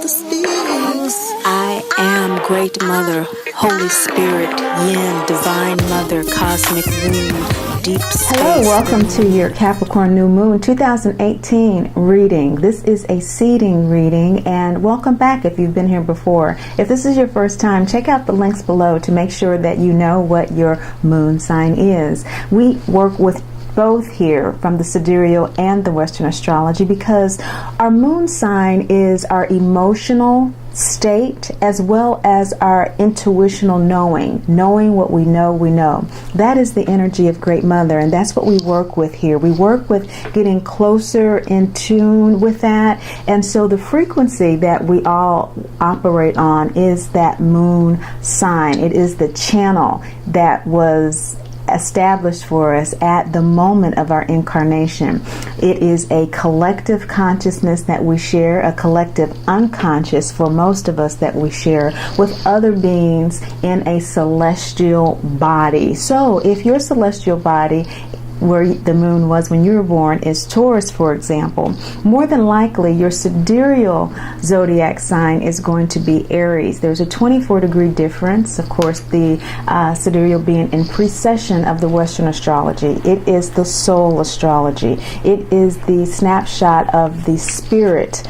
I am Great Mother, Holy Spirit, Yin, Divine Mother, Cosmic Womb, Deep Space. Hello, welcome to your Capricorn New Moon 2018 reading. This is a seeding reading, and welcome back if you've been here before. If this is your first time, check out the links below to make sure that you know what your moon sign is. We work with both here from the sidereal and the Western astrology because our moon sign is our emotional state as well as our intuitional knowing what we know. That is the energy of Great Mother, and that's what we work with here. We work with getting closer in tune with that, and so the frequency that we all operate on is that moon sign. It is the channel that was established for us at the moment of our incarnation. It is a collective consciousness that we share, a collective unconscious for most of us that we share with other beings in a celestial body. So if your celestial body, where the moon was when you were born, is Taurus, for example, more than likely your sidereal zodiac sign is going to be Aries. There's a 24-degree difference, of course, the sidereal being in precession of the Western astrology. It is the SouL astrology. It is the snapshot of the spirit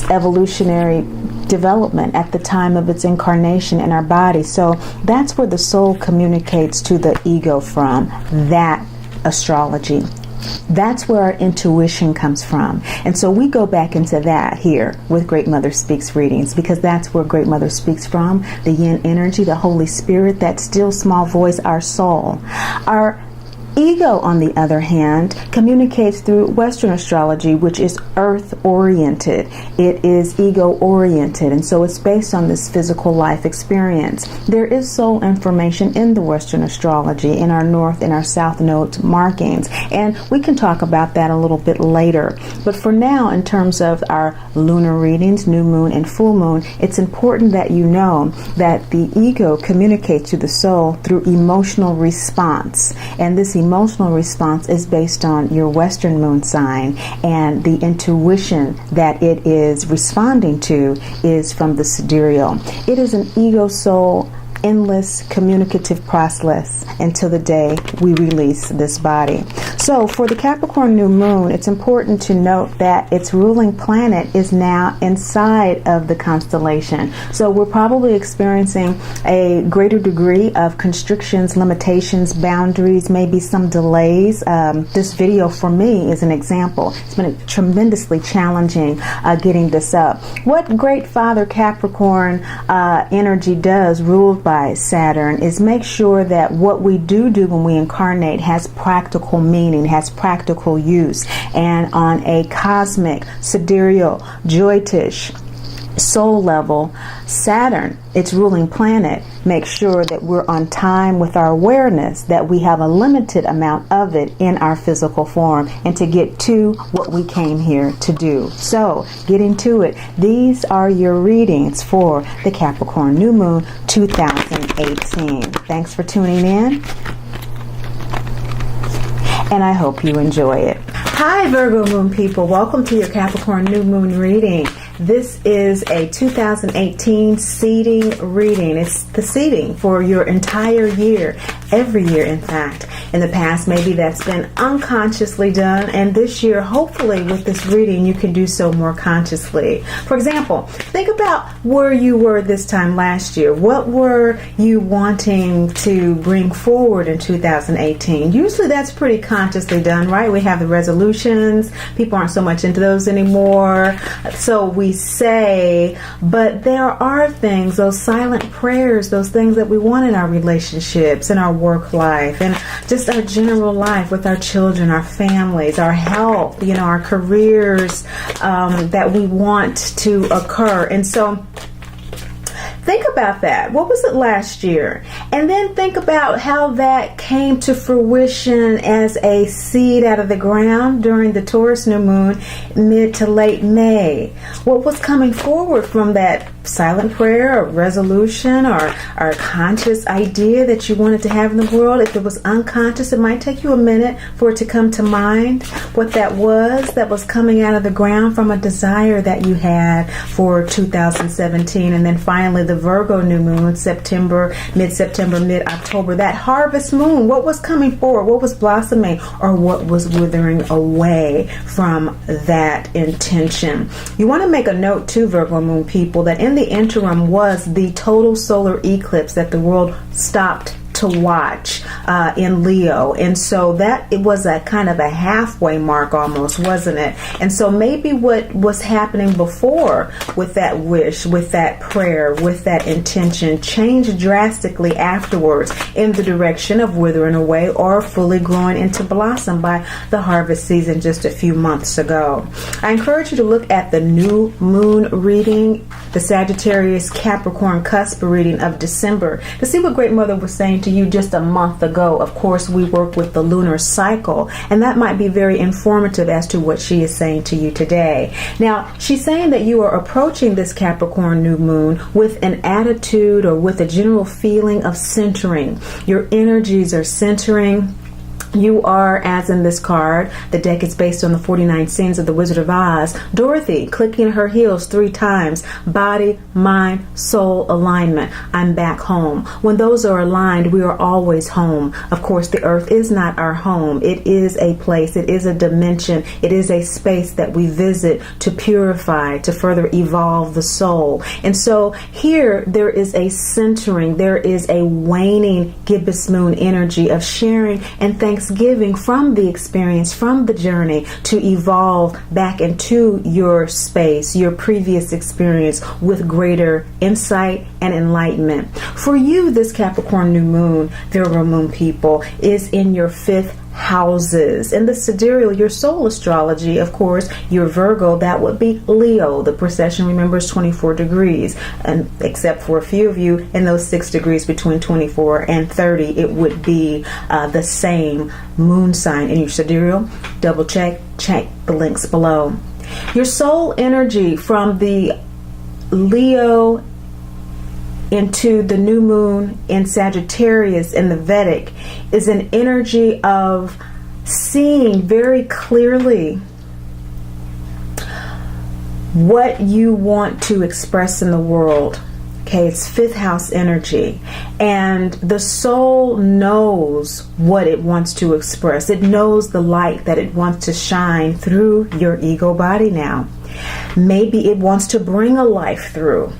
evolutionary development at the time of its incarnation in our body. So that's where the soul communicates to the ego from, that astrology. That's where our intuition comes from. And so we go back into that here with Great Mother Speaks readings, because that's where Great Mother speaks from, the yin energy, the Holy Spirit, that still small voice, our soul. Our ego, on the other hand, communicates through Western astrology, which is earth-oriented. It is ego-oriented, and so it's based on this physical life experience. There is soul information in the Western astrology, in our north and our south node markings, and we can talk about that a little bit later. But for now, in terms of our lunar readings, new moon and full moon, it's important that you know that the ego communicates to the soul through emotional response, and this emotional response is based on your Western moon sign, and the intuition that it is responding to is from the sidereal. It is an ego soul endless communicative process until the day we release this body. So for the Capricorn new moon, it's important to note that its ruling planet is now inside of the constellation. So we're probably experiencing a greater degree of constrictions, limitations, boundaries, maybe some delays. This video for me is an example. It's been tremendously challenging getting this up. What Great Father Capricorn energy does, ruled by Saturn, is make sure that what we do when we incarnate has practical meaning, has practical use, and on a cosmic, sidereal, joytish, soul level, Saturn, its ruling planet, makes sure that we're on time with our awareness, that we have a limited amount of it in our physical form, and to get to what we came here to do. So, getting to it, these are your readings for the Capricorn New Moon 2018. Thanks for tuning in, and I hope you enjoy it. Hi Virgo Moon people, welcome to your Capricorn New Moon reading. This is a 2018 seeding reading. It's the seeding for your entire year, every year in fact. In the past, maybe that's been unconsciously done, and this year, hopefully with this reading, you can do so more consciously. For example, think about where you were this time last year. What were you wanting to bring forward in 2018? Usually that's pretty consciously done, right? We have the resolutions. People aren't so much into those anymore. So we say, but there are things, those silent prayers, those things that we want in our relationships, in our work life, and just our general life with our children, our families, our health, our careers that we want to occur. And so think about that. What was it last year? And then think about how that came to fruition as a seed out of the ground during the Taurus new moon, mid to late May. What was coming forward from that silent prayer, a resolution, or a conscious idea that you wanted to have in the world. If it was unconscious, it might take you a minute for it to come to mind what that was coming out of the ground from a desire that you had for 2017. And then finally, the Virgo new moon, September, mid-October, that harvest moon. What was coming forward? What was blossoming? Or what was withering away from that intention? You want to make a note too, Virgo moon people, that in the interim was the total solar eclipse that the world stopped to watch in Leo, and so that it was a kind of a halfway mark almost, wasn't it? And so maybe what was happening before with that wish, with that prayer, with that intention changed drastically afterwards in the direction of withering away or fully growing into blossom by the harvest season just a few months ago. I encourage you to look at the new moon reading, the Sagittarius Capricorn cusp reading of December, to see what Great Mother was saying to you just a month ago. Of course, we work with the lunar cycle, and that might be very informative as to what she is saying to you today. Now, she's saying that you are approaching this Capricorn new moon with an attitude or with a general feeling of centering. Your energies are centering. You are, as in this card, the deck is based on the 49 scenes of the Wizard of Oz, Dorothy clicking her heels 3 times, body, mind, soul alignment. I'm back home. When those are aligned, we are always home. Of course, the earth is not our home. It is a place, it is a dimension, it is a space that we visit to purify, to further evolve the soul. And so here there is a centering, there is a waning gibbous moon energy of sharing and thanksgiving from the experience, from the journey, to evolve back into your space, your previous experience, with greater insight and enlightenment. For you, this Capricorn new moon, Virgo moon people, is in your 5th houses. In the sidereal, your soul astrology, of course, your Virgo, that would be Leo. The precession, remember, is 24 degrees, and except for a few of you in those 6 degrees between 24 and 30, it would be the same moon sign in your sidereal. Double check the links below. Your soul energy from the Leo into the new moon in Sagittarius in the Vedic is an energy of seeing very clearly what you want to express in the world. Okay, it's 5th house energy, and the soul knows what it wants to express. It knows the light that it wants to shine through your ego body now. Maybe it wants to bring a life through.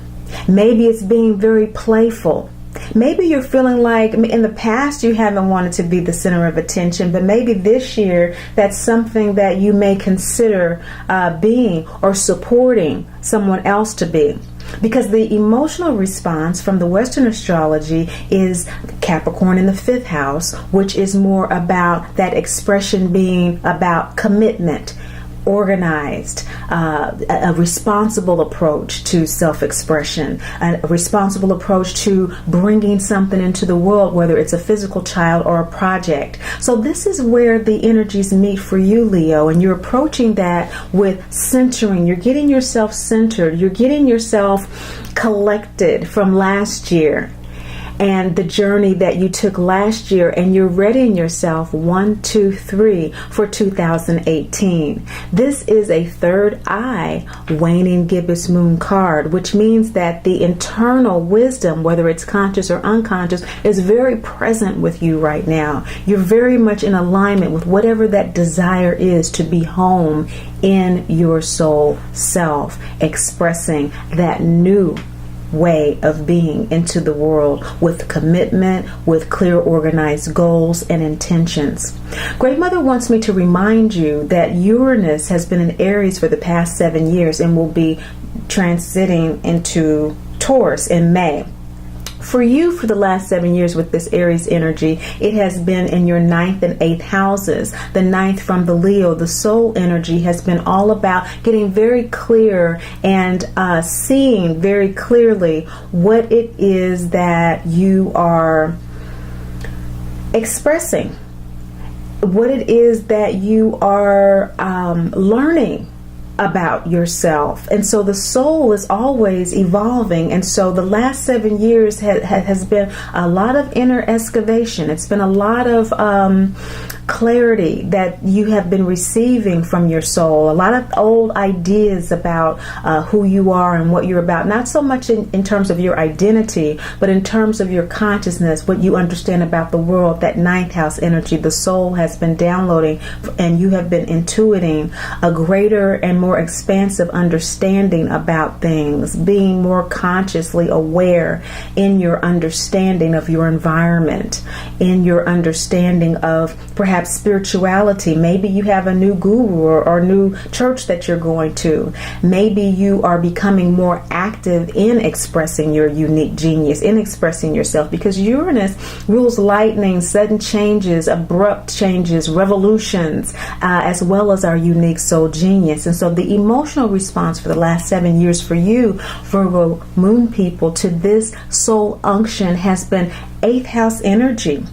Maybe it's being very playful. Maybe you're feeling like in the past you haven't wanted to be the center of attention, but maybe this year that's something that you may consider being or supporting someone else to be. Because the emotional response from the Western astrology is Capricorn in the 5th house, which is more about that expression being about commitment, organized, a responsible approach to self-expression, a responsible approach to bringing something into the world, whether it's a physical child or a project. So this is where the energies meet for you, Leo, and you're approaching that with centering. You're getting yourself centered. You're getting yourself collected from last year and the journey that you took last year, and you're readying yourself 1, 2, 3 for 2018. This is a 3rd eye waning gibbous moon card, which means that the internal wisdom, whether it's conscious or unconscious, is very present with you right now. You're very much in alignment with whatever that desire is to be home in your soul self, expressing that new way of being into the world with commitment, with clear organized goals and intentions. Great Mother wants me to remind you that Uranus has been in Aries for the past 7 years and will be transiting into Taurus in May. For you, for the last 7 years with this Aries energy, it has been in your 9th and 8th houses. The 9th from the Leo, the soul energy, has been all about getting very clear and seeing very clearly what it is that you are expressing, what it is that you are learning about yourself. And so the soul is always evolving. And so the last 7 years has been a lot of inner excavation. It's been a lot of clarity that you have been receiving from your soul. A lot of old ideas about who you are and what you're about. Not so much in terms of your identity, but in terms of your consciousness, what you understand about the world. That ninth house energy, the soul has been downloading, and you have been intuiting a greater and more expansive understanding about things, being more consciously aware in your understanding of your environment, in your understanding of perhaps spirituality. Maybe you have a new guru or new church that you're going to. Maybe you are becoming more active in expressing your unique genius, in expressing yourself, because Uranus rules lightning, sudden changes, abrupt changes, revolutions, as well as our unique soul genius. And so the emotional response for the last 7 years for you, Virgo moon people, to this soul unction has been 8th house energy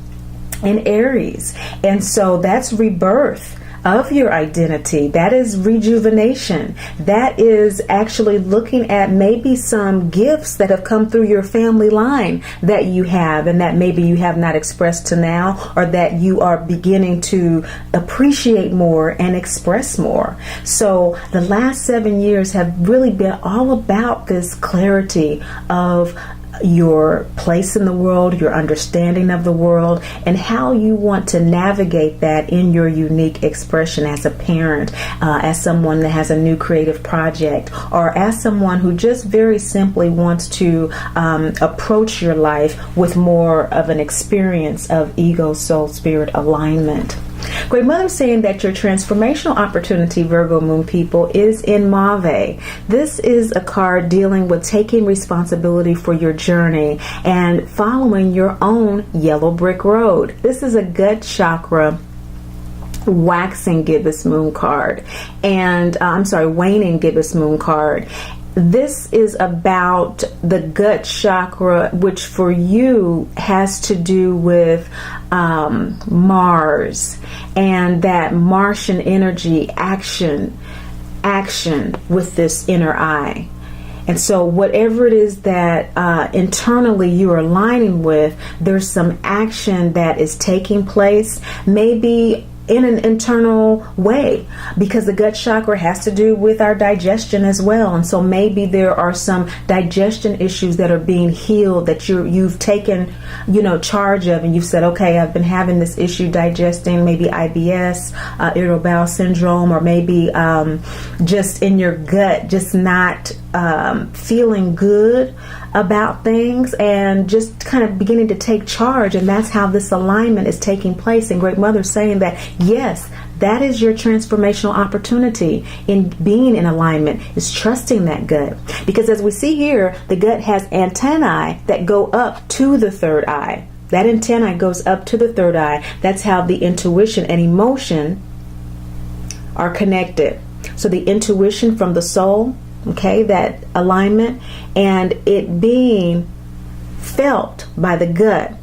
in Aries. And so that's rebirth of your identity. That is rejuvenation. That is actually looking at maybe some gifts that have come through your family line that you have, and that maybe you have not expressed to now, or that you are beginning to appreciate more and express more. So the last 7 years have really been all about this clarity of your place in the world, your understanding of the world, and how you want to navigate that in your unique expression as a parent, as someone that has a new creative project, or as someone who just very simply wants to approach your life with more of an experience of ego, soul, spirit alignment. Great Mother saying that your transformational opportunity, Virgo moon people, is in Mauve. This is a card dealing with taking responsibility for your journey and following your own yellow brick road. This is a gut chakra waxing gibbous moon card, and waning gibbous moon card. This is about the gut chakra, which for you has to do with Mars and that Martian energy, action with this inner eye. And so whatever it is that internally you are aligning with, there's some action that is taking place, maybe in an internal way, because the gut chakra has to do with our digestion as well. And so maybe there are some digestion issues that are being healed that you've taken, charge of, and you've said, okay, I've been having this issue digesting, maybe IBS, irritable bowel syndrome, or maybe just in your gut, just not feeling good about things, and just kind of beginning to take charge. And that's how this alignment is taking place. And Great Mother saying that, yes, that is your transformational opportunity in being in alignment, is trusting that gut. Because as we see here, the gut has antennae that go up to the third eye. That antennae goes up to the third eye. That's how the intuition and emotion are connected. So the intuition from the soul, okay, that alignment, and it being felt by the gut.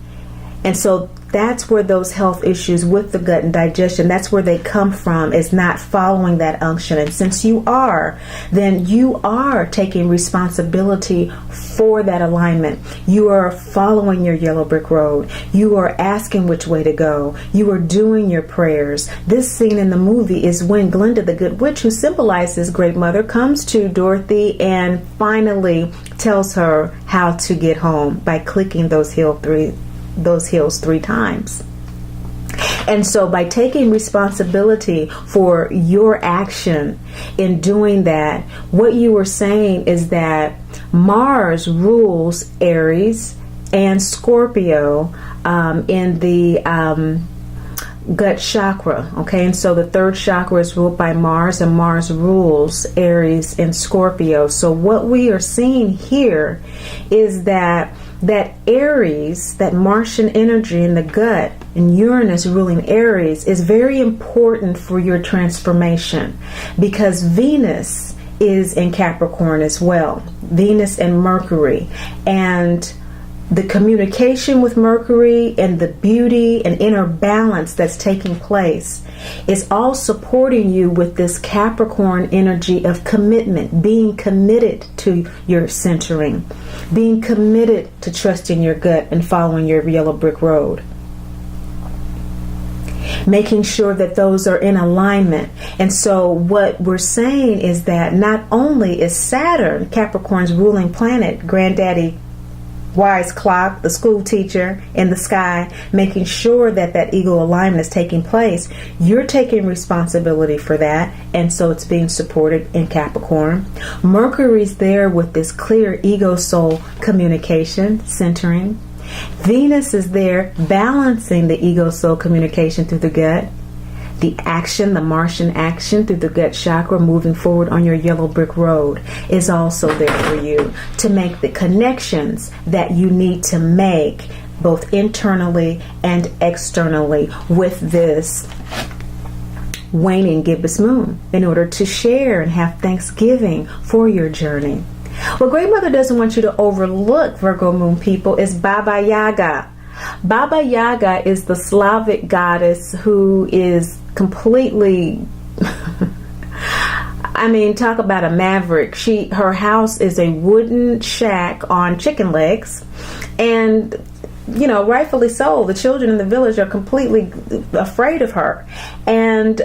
And so that's where those health issues with the gut and digestion, that's where they come from, is not following that unction. And since you are, then you are taking responsibility for that alignment. You are following your yellow brick road. You are asking which way to go. You are doing your prayers. This scene in the movie is when Glinda, the good witch, who symbolizes Great Mother, comes to Dorothy and finally tells her how to get home by clicking those heels 3 times. And so by taking responsibility for your action in doing that, what you were saying is that Mars rules Aries and Scorpio in the gut chakra, okay? And so the third chakra is ruled by Mars, and Mars rules Aries and Scorpio. So what we are seeing here is that Aries, that Martian energy in the gut, and Uranus ruling Aries, is very important for your transformation, because Venus is in Capricorn as well, Venus and Mercury. And the communication with Mercury and the beauty and inner balance that's taking place is all supporting you with this Capricorn energy of commitment, being committed to your centering, being committed to trusting your gut and following your yellow brick road, making sure that those are in alignment. And so what we're saying is that not only is Saturn, Capricorn's ruling planet, granddaddy wise clock, the school teacher in the sky, making sure that that ego alignment is taking place, you're taking responsibility for that, and so it's being supported in Capricorn. Mercury's there with this clear ego soul communication, centering. Venus is there balancing the ego soul communication through the gut. The action, the Martian action through the gut chakra, moving forward on your yellow brick road, is also there for you to make the connections that you need to make both internally and externally with this waning gibbous moon in order to share and have Thanksgiving for your journey. What Great Mother doesn't want you to overlook, Virgo moon people, is Baba Yaga. Baba Yaga is the Slavic goddess who is completely I mean, talk about a maverick. Her house is a wooden shack on chicken legs, and you know, rightfully so, the children in the village are completely afraid of her. And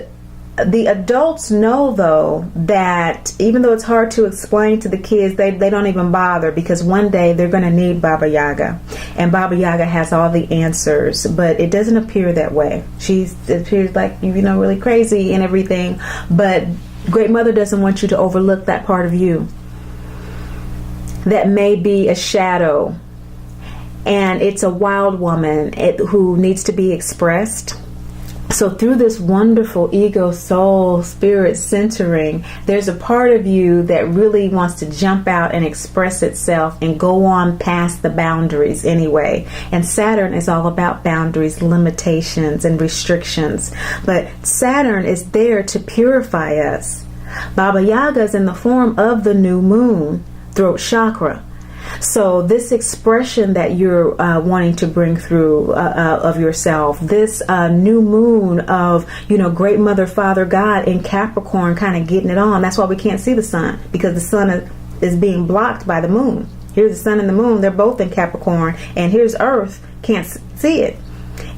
the adults know, though, that even though it's hard to explain to the kids, they don't even bother, because one day they're going to need Baba Yaga. And Baba Yaga has all the answers, but it doesn't appear that way. She appears like, you know, really crazy and everything. But Great Mother doesn't want you to overlook that part of you that may be a shadow. And it's a wild woman who needs to be expressed. So through this wonderful ego, soul, spirit centering, there's a part of you that really wants to jump out and express itself and go on past the boundaries anyway. And Saturn is all about boundaries, limitations, and restrictions. But Saturn is there to purify us. Baba Yaga is in the form of the new moon, throat chakra. So this expression that you're wanting to bring through of yourself, this new moon of, you know, Great Mother, Father God in Capricorn, kind of getting it on. That's why we can't see the sun, because the sun is being blocked by the moon. Here's the sun and the moon. They're both in Capricorn. And here's Earth. Can't see it.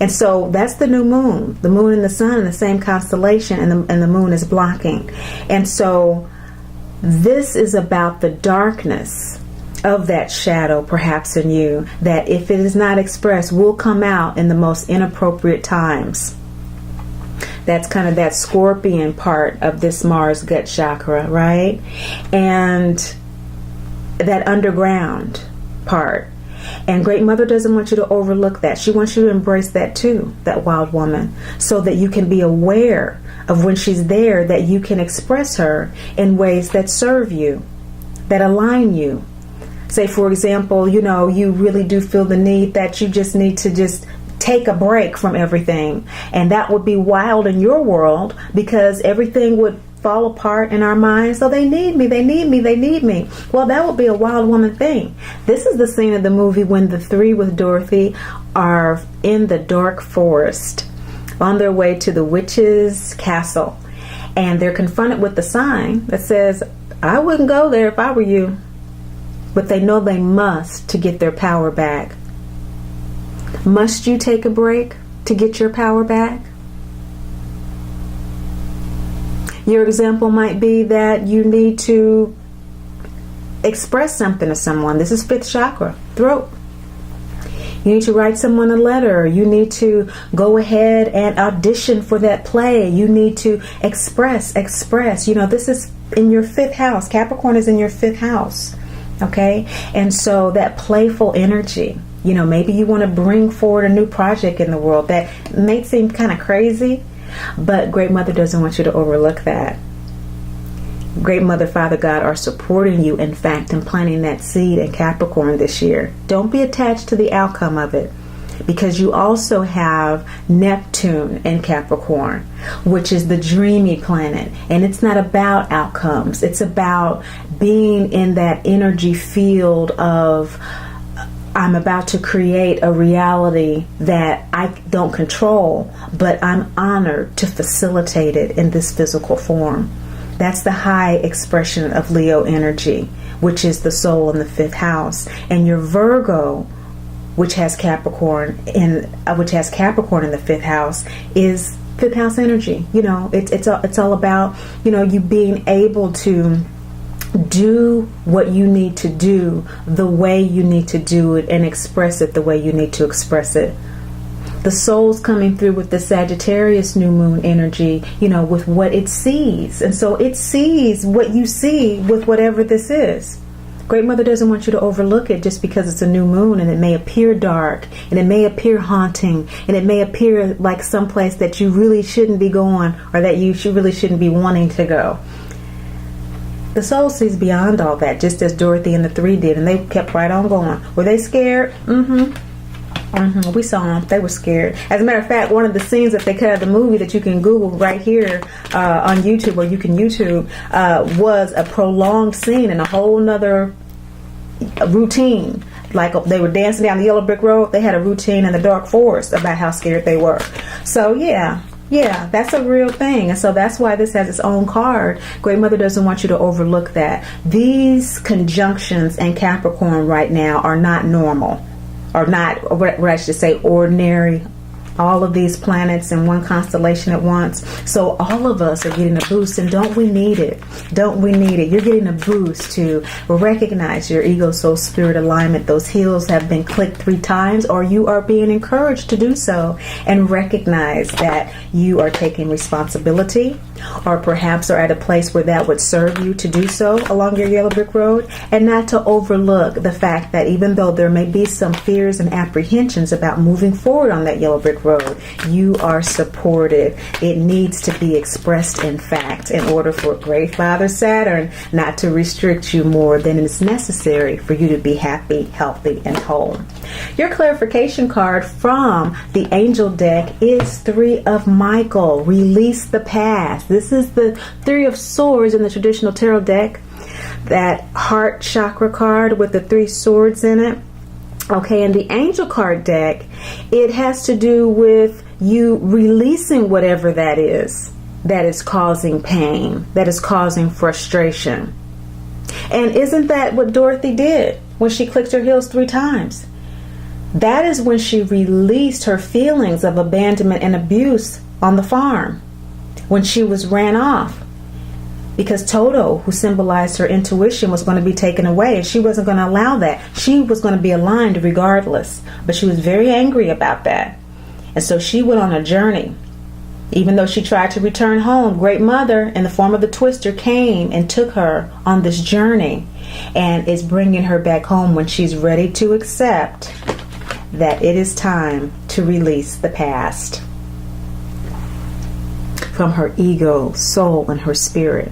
And so that's the new moon. The moon and the sun in the same constellation, and the moon is blocking. And so this is about the darkness of that shadow perhaps in you, that if it is not expressed will come out in the most inappropriate times. That's kind of that scorpion part of this Mars gut chakra, right? And that underground part. And Great Mother doesn't want you to overlook that. She wants you to embrace that too, that wild woman, so that you can be aware of when she's there, that you can express her in ways that serve you, that align you. Say, for example, you know, you really do feel the need that you just need to just take a break from everything. And that would be wild in your world, because everything would fall apart in our minds. So they need me, they need me, they need me. Well, that would be a wild woman thing. This is the scene of the movie when the three with Dorothy are in the dark forest on their way to the witch's castle. And they're confronted with the sign that says, I wouldn't go there if I were you. But they know they must to get their power back. Must you take a break to get your power back? Your example might be that you need to express something to someone. This is fifth chakra, throat. You need to write someone a letter. You need to go ahead and audition for that play. You need to express. You know, this is in your fifth house. Capricorn is in your fifth house. Okay, and so that playful energy, you know, maybe you want to bring forward a new project in the world that may seem kind of crazy, but Great Mother doesn't want you to overlook that. Great Mother, Father God are supporting you, in fact, in planting that seed in Capricorn this year. Don't be attached to the outcome of it, because you also have Neptune in Capricorn, which is the dreamy planet. And it's not about outcomes. It's about being in that energy field of I'm about to create a reality that I don't control, but I'm honored to facilitate it in this physical form. That's the high expression of Leo energy, which is the soul in the 5th house. And your Virgo, which has Capricorn in the 5th house, is 5th house energy. You know, it's all about, you know, you being able to do what you need to do the way you need to do it and express it the way you need to express it. The soul's coming through with the Sagittarius new moon energy, you know, with what it sees. And so it sees what you see with whatever this is. Great Mother doesn't want you to overlook it just because it's a new moon, and it may appear dark, and it may appear haunting, and it may appear like someplace that you really shouldn't be going, or that you really shouldn't be wanting to go. The soul sees beyond all that, just as Dorothy and the 3 did, and they kept right on going. Were they scared? We saw them. They were scared. As a matter of fact, one of the scenes that they cut out of the movie that you can Google right here on YouTube, or you can YouTube, was a prolonged scene in a whole nother routine. Like they were dancing down the yellow brick road. They had a routine in the dark forest about how scared they were. So yeah, that's a real thing. And so that's why this has its own card. Great Mother doesn't want you to overlook that. These conjunctions in Capricorn right now are not normal. Or not, what I should say, ordinary. All of these planets in one constellation at once. So all of us are getting a boost, and don't we need it? Don't we need it? You're getting a boost to recognize your ego, soul, spirit alignment. Those heels have been clicked 3 times, or you are being encouraged to do so, and recognize that you are taking responsibility, or perhaps are at a place where that would serve you to do so along your yellow brick road, and not to overlook the fact that even though there may be some fears and apprehensions about moving forward on that yellow brick road, you are supported. It needs to be expressed in fact in order for Great Father Saturn not to restrict you more than is necessary for you to be happy, healthy, and whole. Your clarification card from the angel deck is 3 of Michael. Release the past. This is the 3 of Swords in the traditional tarot deck. That heart chakra card with the 3 swords in it. Okay, in the angel card deck, it has to do with you releasing whatever that is causing pain, that is causing frustration. And isn't that what Dorothy did when she clicked her heels 3 times? That is when she released her feelings of abandonment and abuse on the farm, when she was ran off. Because Toto, who symbolized her intuition, was going to be taken away, and she wasn't going to allow that. She was going to be aligned regardless. But she was very angry about that. And so she went on a journey. Even though she tried to return home, Great Mother, in the form of the Twister, came and took her on this journey, and is bringing her back home when she's ready to accept that it is time to release the past from her ego, soul, and her spirit.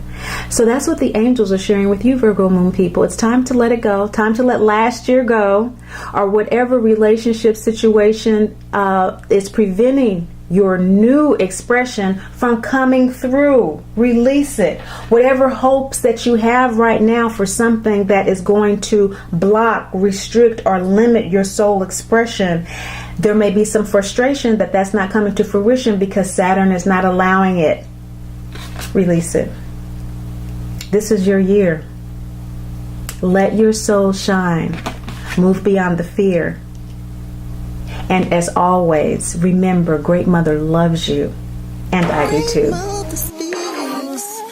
So that's what the angels are sharing with you, Virgo moon people. It's time to let it go. Time to let last year go, or whatever relationship situation is preventing your new expression from coming through. Release it. Whatever hopes that you have right now for something that is going to block, restrict, or limit your soul expression, there may be some frustration that that's not coming to fruition because Saturn is not allowing it. Release it. This is your year. Let your soul shine. Move beyond the fear. And as always, remember, Great Mother loves you. And I do too.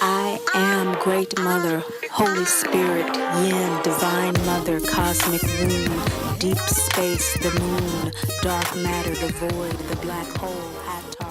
I am Great Mother, Holy Spirit, Yin, Divine Mother, Cosmic Womb, Deep Space, the Moon, Dark Matter, the Void, the Black Hole, Atom.